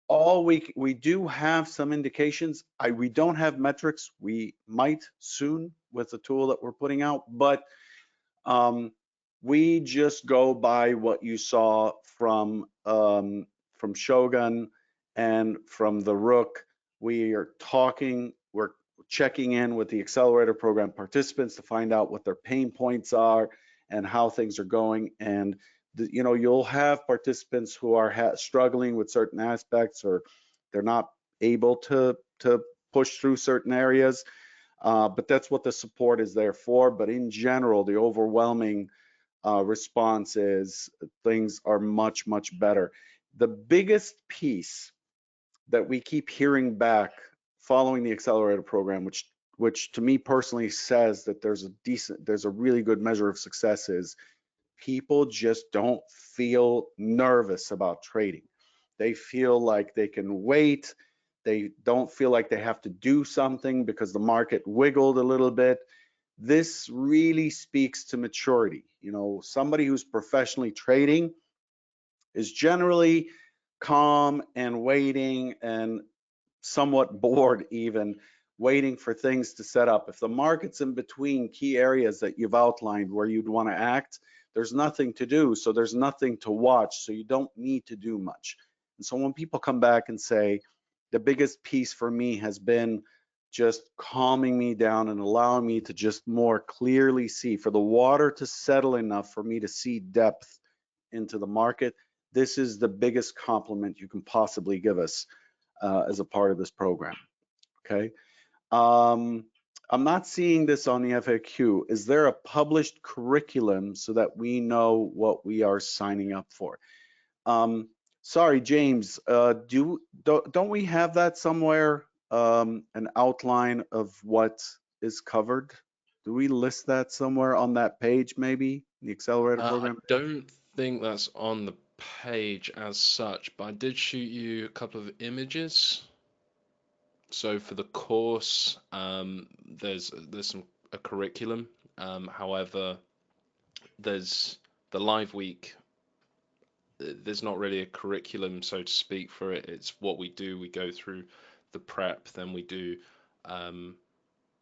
All week, we do have some indications. We don't have metrics. We might soon with the tool that we're putting out, but we just go by what you saw from Shogun and from the Rook. We are talking, we're checking in with the Accelerator Program participants to find out what their pain points are and how things are going. And you'll have participants who are struggling with certain aspects, or they're not able to push through certain areas. But that's what the support is there for. But in general, the overwhelming response is things are much, much better. The biggest piece that we keep hearing back following the Accelerator Program, which to me personally says that there's a really good measure of success, is people just don't feel nervous about trading. They feel like they can wait. They don't feel like they have to do something because the market wiggled a little bit. This really speaks to maturity. Somebody who's professionally trading is generally calm and waiting and somewhat bored, even waiting for things to set up. If the market's in between key areas that you've outlined where you'd want to act, there's nothing to do, so there's nothing to watch, so you don't need to do much. And so when people come back and say, the biggest piece for me has been just calming me down and allowing me to just more clearly see, for the water to settle enough for me to see depth into the market, this is the biggest compliment you can possibly give us as a part of this program, okay? I'm not seeing this on the FAQ. Is there a published curriculum so that we know what we are signing up for? Sorry, James, don't we have that somewhere, an outline of what is covered? Do we list that somewhere on that page, maybe, the Accelerator Program? I don't think that's on the page as such, but I did shoot you a couple of images. So for the course, there's a curriculum. However, there's the live week. There's not really a curriculum, so to speak, for it. It's what we do. We go through the prep, then we do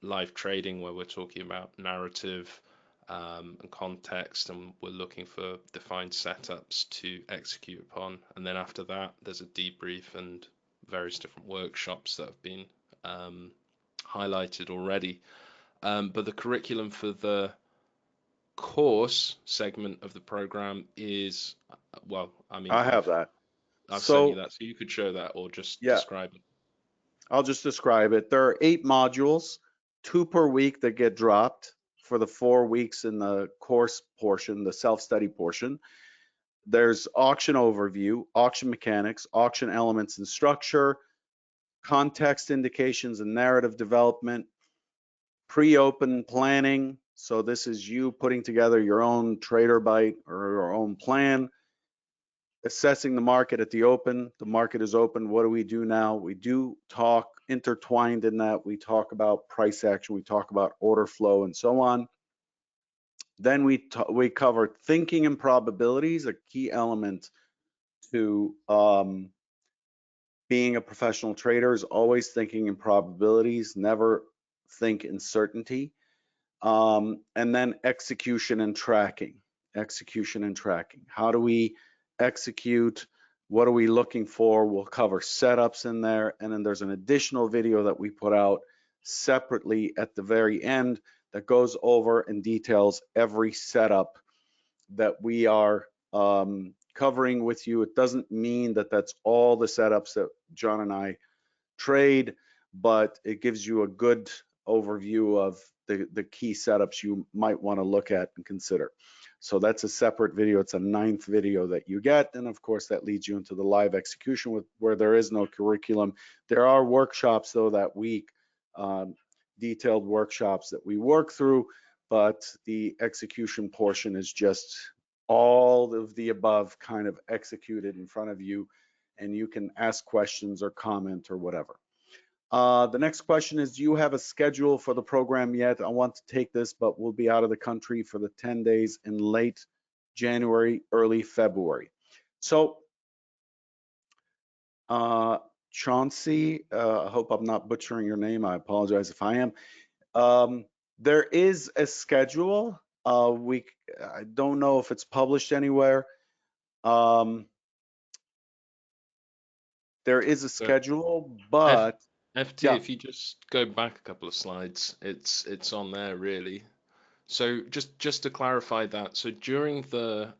live trading, where we're talking about narrative, and context, and we're looking for defined setups to execute upon. And then after that, there's a debrief and various different workshops that have been highlighted already. But the curriculum for the course segment of the program is, well, I mean, I have that. I've sent you So that, so you could show that or just yeah, describe it. I'll just describe it. There are 8 modules, 2 per week that get dropped for the 4 weeks in the course portion, the self-study portion. There's auction overview, auction mechanics, auction elements and structure, context indications and narrative development, pre-open planning. So this is you putting together your own trader bite or your own plan, assessing the market at the open. The market is open. What do we do now? We do talk intertwined in that. We talk about price action. We talk about order flow and so on. Then we cover thinking and probabilities, a key element to being a professional trader is always thinking in probabilities, never think in certainty. And then execution and tracking. Execution and tracking. How do we execute? What are we looking for? We'll cover setups in there. And then there's an additional video that we put out separately at the very end that goes over and details every setup that we are covering with you. It doesn't mean that that's all the setups that John and I trade, but it gives you a good overview of the key setups you might want to look at and consider. So that's a separate video. It's a 9th video that you get. And of course, that leads you into the live execution where there is no curriculum. There are workshops though that week, detailed workshops that we work through, but the execution portion is just all of the above kind of executed in front of you, and you can ask questions or comment or whatever. The next question is, do you have a schedule for the program yet? I want to take this, but we'll be out of the country for the 10 days in late January, early February. So, Chauncey, I hope I'm not butchering your name. I apologize if I am. There is a schedule. I don't know if it's published anywhere. There is a schedule, but FT, yeah. if you just go back a couple of slides, it's on there really. So just to clarify that, so during the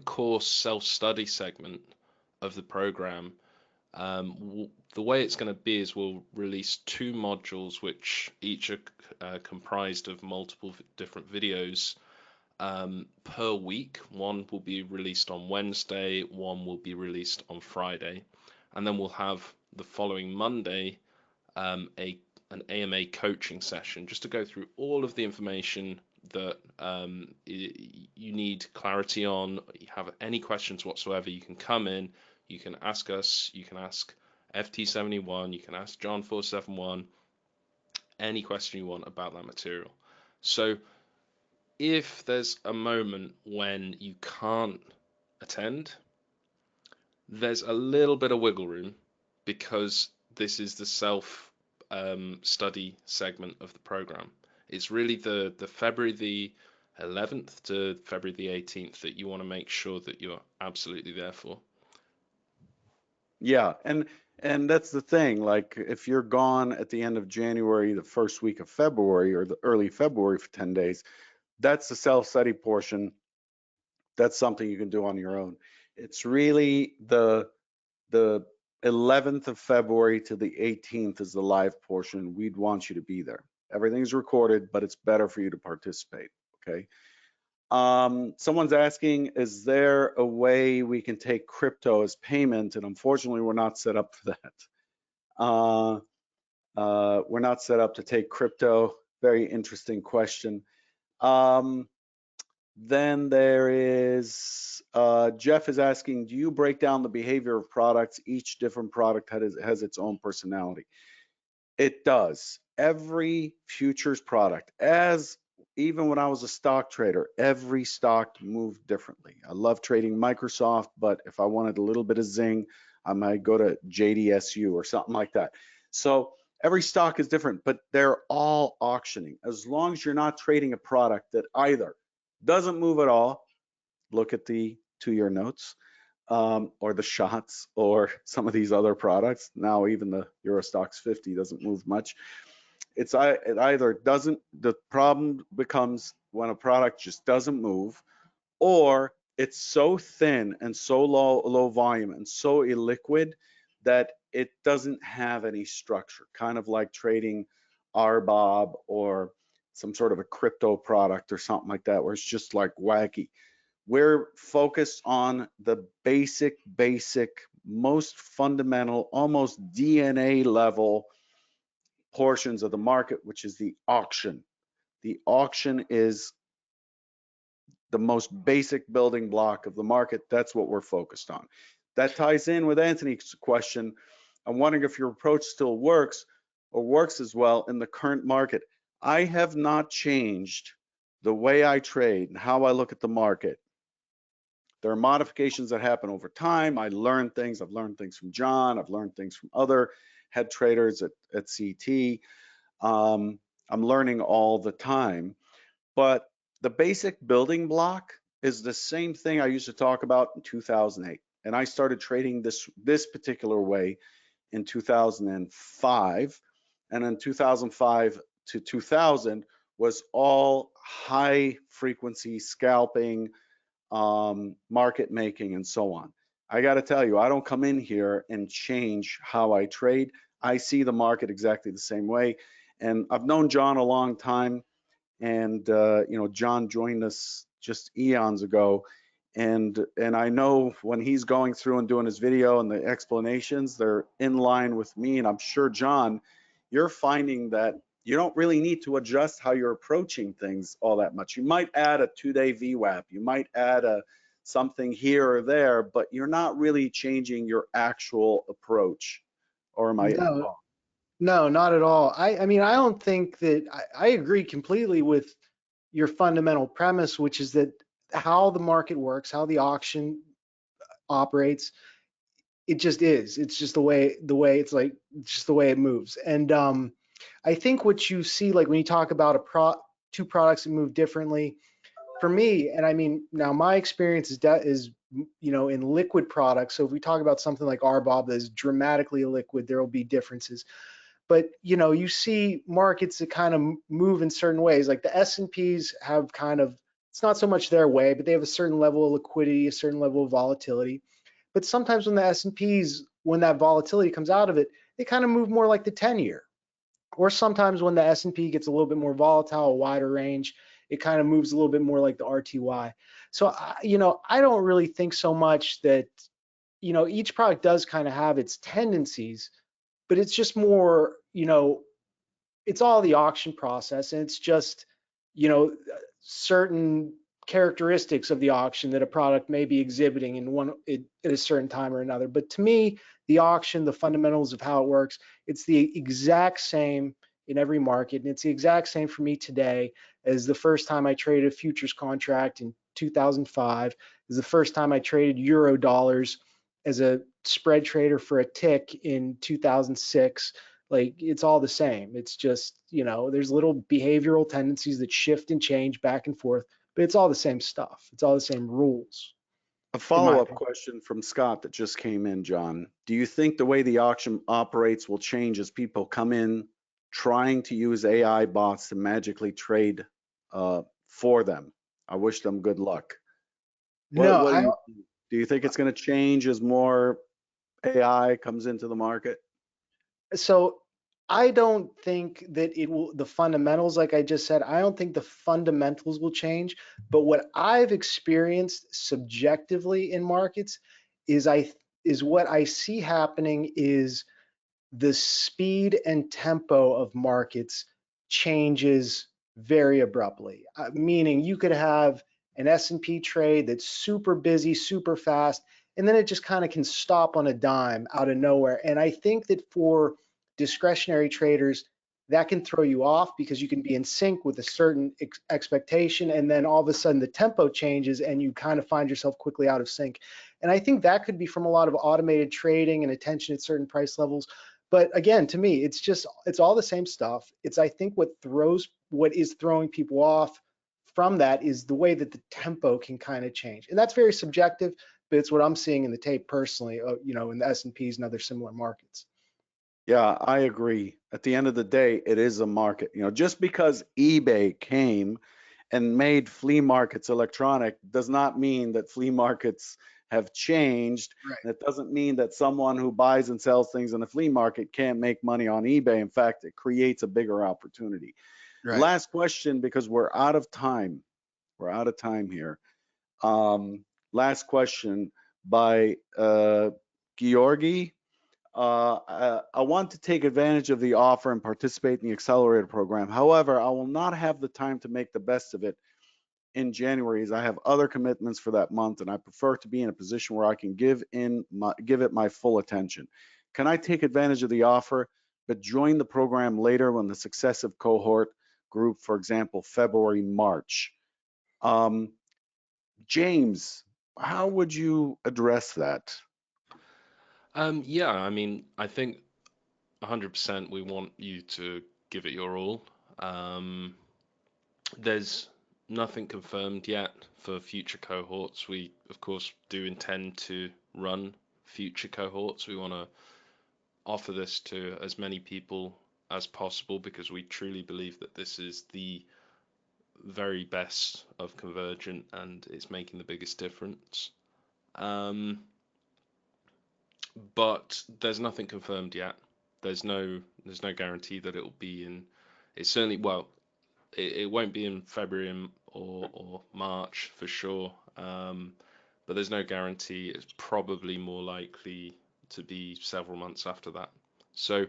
course self-study segment of the program, the way it's going to be is we'll release 2 modules which each are comprised of multiple different videos per week. One will be released on Wednesday, one will be released on Friday, and then we'll have the following Monday an AMA coaching session just to go through all of the information that you need clarity on. You have any questions whatsoever, you can come in, you can ask us, you can ask FT71, you can ask John 471, any question you want about that material. So if there's a moment when you can't attend, there's a little bit of wiggle room because this is the self study segment of the program. It's really the February the 11th to February the 18th that you want to make sure that you're absolutely there for. Yeah, and that's the thing. Like if you're gone at the end of January, the first week of February, or the early February for 10 days, that's the self-study portion. That's something you can do on your own. It's really the 11th of February to the 18th is the live portion. We'd want you to be there. Everything's recorded, but it's better for you to participate, okay? Someone's asking, is there a way we can take crypto as payment? And unfortunately, we're not set up for that. We're not set up to take crypto. Very interesting question. Then there is, Jeff is asking, do you break down the behavior of products? Each different product has its own personality. It does. Every futures product, even when I was a stock trader, every stock moved differently. I love trading Microsoft, but if I wanted a little bit of zing, I might go to JDSU or something like that. So Every stock is different, but they're all auctioning. As long as you're not trading a product that either doesn't move at all, look at the 2-year notes, or the shots, or some of these other products. Now even the Eurostoxx 50 doesn't move much. It either doesn't, the problem becomes when a product just doesn't move, or it's so thin and so low volume and so illiquid that it doesn't have any structure, kind of like trading RBOB or some sort of a crypto product or something like that, where it's just like wacky. We're focused on the basic, most fundamental, almost DNA level portions of the market, which is the auction. The auction is the most basic building block of the market. That's what we're focused on. That ties in with Anthony's question. I'm wondering if your approach still works or works as well in the current market. I have not changed the way I trade and how I look at the market. There are modifications that happen over time. I learn things. I've learned things from John. I've learned things from other head traders at CT. I'm learning all the time. But the basic building block is the same thing I used to talk about in 2008. And I started trading this particular way in 2005. And in 2005 to 2000 was all high frequency scalping, market making, and so on. I got to tell you, I don't come in here and change how I trade. I see the market exactly the same way. And I've known John a long time. And you know, John joined us just eons ago, and I know when he's going through and doing his video and the explanations, they're in line with me. And I'm sure, John, you're finding that you don't really need to adjust how you're approaching things all that much. You might add a 2-day VWAP, you might add something here or there, but you're not really changing your actual approach. Or am I wrong? No, not at all. I mean, I don't think that I agree completely with your fundamental premise, which is that how the market works, how the auction operates, it just is. It's just the way it's like, it's just the way it moves. And I think what you see, like when you talk about two products that move differently, for me, and I mean, now my experience is you know, in liquid products. So if we talk about something like RBOB that is dramatically illiquid, there will be differences. But you know, you see markets that kind of move in certain ways. Like the S&Ps have kind of, it's not so much their way, but they have a certain level of liquidity, a certain level of volatility. But sometimes when the S&Ps, when that volatility comes out of it, they kind of move more like the 10-year. Or sometimes when the S&P gets a little bit more volatile, a wider range, it kind of moves a little bit more like the RTY. So, you know, I don't really think so much that, you know, each product does kind of have its tendencies, but it's just more, you know, it's all the auction process, and it's just, you know, certain characteristics of the auction that a product may be exhibiting at a certain time or another. But to me, the auction, the fundamentals of how it works, it's the exact same in every market, and it's the exact same for me today as the first time I traded a futures contract in 2005, as the first time I traded euro dollars as a spread trader for a tick in 2006. Like, it's all the same. It's just, you know, there's little behavioral tendencies that shift and change back and forth, but it's all the same stuff. It's all the same rules. A follow-up question from Scott that just came in, John. Do you think the way the auction operates will change as people come in trying to use AI bots to magically trade for them? I wish them good luck. Do you think it's going to change as more AI comes into the market? So I don't think that it will, the fundamentals, like I just said, I don't think the fundamentals will change. But what I've experienced subjectively in markets is what I see happening is the speed and tempo of markets changes very abruptly. Meaning you could have an S&P trade that's super busy, super fast, and then it just kind of can stop on a dime out of nowhere. And I think that for discretionary traders, that can throw you off because you can be in sync with a certain expectation, and then all of a sudden the tempo changes and you kind of find yourself quickly out of sync. And I think that could be from a lot of automated trading and attention at certain price levels. But again, to me, it's all the same stuff. It's, I think, what is throwing people off from that is the way that the tempo can kind of change. And that's very subjective, but it's what I'm seeing in the tape personally, in the S&Ps and other similar markets. Yeah, I agree. At the end of the day, it is a market. Just because eBay came and made flea markets electronic does not mean that flea markets have changed. Right. And it doesn't mean that someone who buys and sells things in a flea market can't make money on eBay. In fact, it creates a bigger opportunity. Right. Last question, because we're out of time. We're out of time here. Last question by Georgi. I want to take advantage of the offer and participate in the Accelerator Program. However, I will not have the time to make the best of it in January, as I have other commitments for that month, and I prefer to be in a position where I can give it my full attention. Can I take advantage of the offer, but join the program later when the successive cohort group, for example, February, March? James, how would you address that? Yeah, I mean, I think 100% we want you to give it your all. There's nothing confirmed yet for future cohorts. We, of course, do intend to run future cohorts. We want to offer this to as many people as possible because we truly believe that this is the very best of Convergent and it's making the biggest difference. But there's nothing confirmed yet. There's no guarantee that it will be in. It's certainly, well, it won't be in February or March for sure. But there's no guarantee. It's probably more likely to be several months after that. So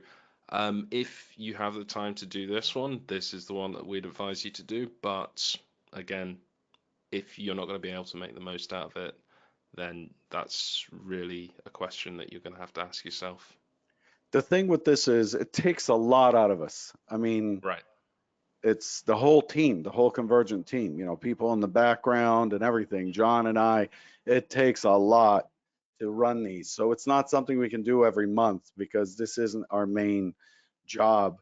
if you have the time to do this one, this is the one that we'd advise you to do. But again, if you're not going to be able to make the most out of it, then that's really a question that you're going to have to ask yourself. The thing with this is it takes a lot out of us. I mean, Right. It's the whole team, the whole Convergent team, people in the background and everything, John and I, it takes a lot to run these. So it's not something we can do every month because this isn't our main job.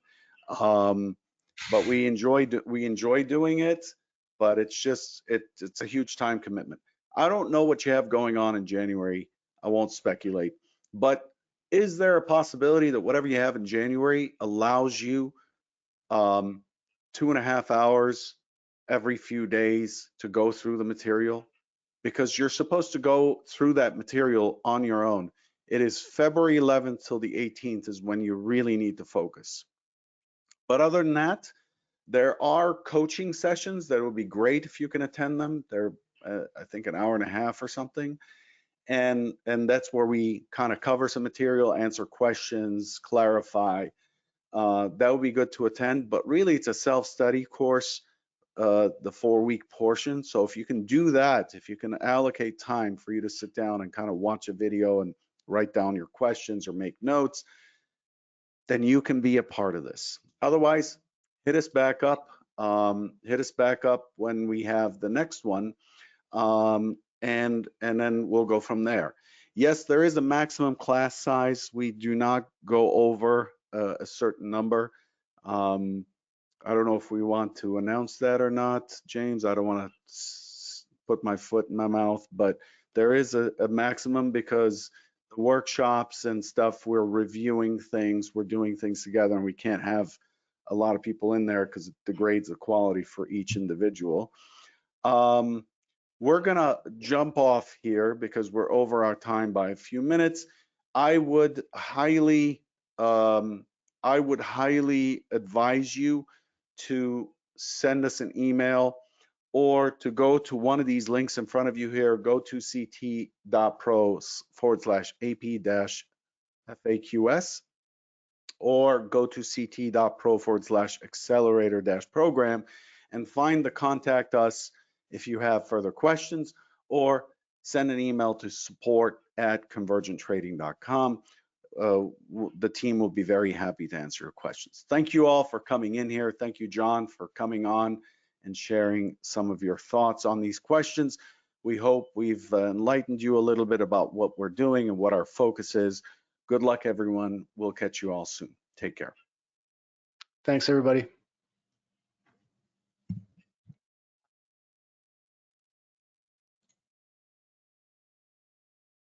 But we enjoy doing it, but it's a huge time commitment. I don't know what you have going on in January. I won't speculate, but is there a possibility that whatever you have in January allows you 2.5 hours every few days to go through the material? Because you're supposed to go through that material on your own. It is February 11th till the 18th is when you really need to focus. But other than that, there are coaching sessions that would be great if you can attend them. They're, I think, an hour and a half or something. And that's where we kind of cover some material, answer questions, clarify. That would be good to attend, but really it's a self-study course, the 4-week portion. So if you can do that, if you can allocate time for you to sit down and kind of watch a video and write down your questions or make notes, then you can be a part of this. Otherwise, hit us back up. Hit us back up when we have the next one, and then we'll go from there. Yes, there is a maximum class size. We do not go over a certain number. I don't know if we want to announce that or not, James. I don't want to put my foot in my mouth, but there is a maximum because the workshops and stuff, we're reviewing things, we're doing things together, and we can't have a lot of people in there because it degrades the quality for each individual. We're gonna jump off here because we're over our time by a few minutes. I would highly advise you to send us an email or to go to one of these links in front of you here. Go to ct.pro/AP-FAQS or go to ct.pro/accelerator-program and find the contact us if you have further questions, or send an email to support@convergenttrading.com. The team will be very happy to answer your questions. Thank you all for coming in here. Thank you, John, for coming on and sharing some of your thoughts on these questions. We hope we've enlightened you a little bit about what we're doing and what our focus is. Good luck, everyone. We'll catch you all soon. Take care. Thanks, everybody.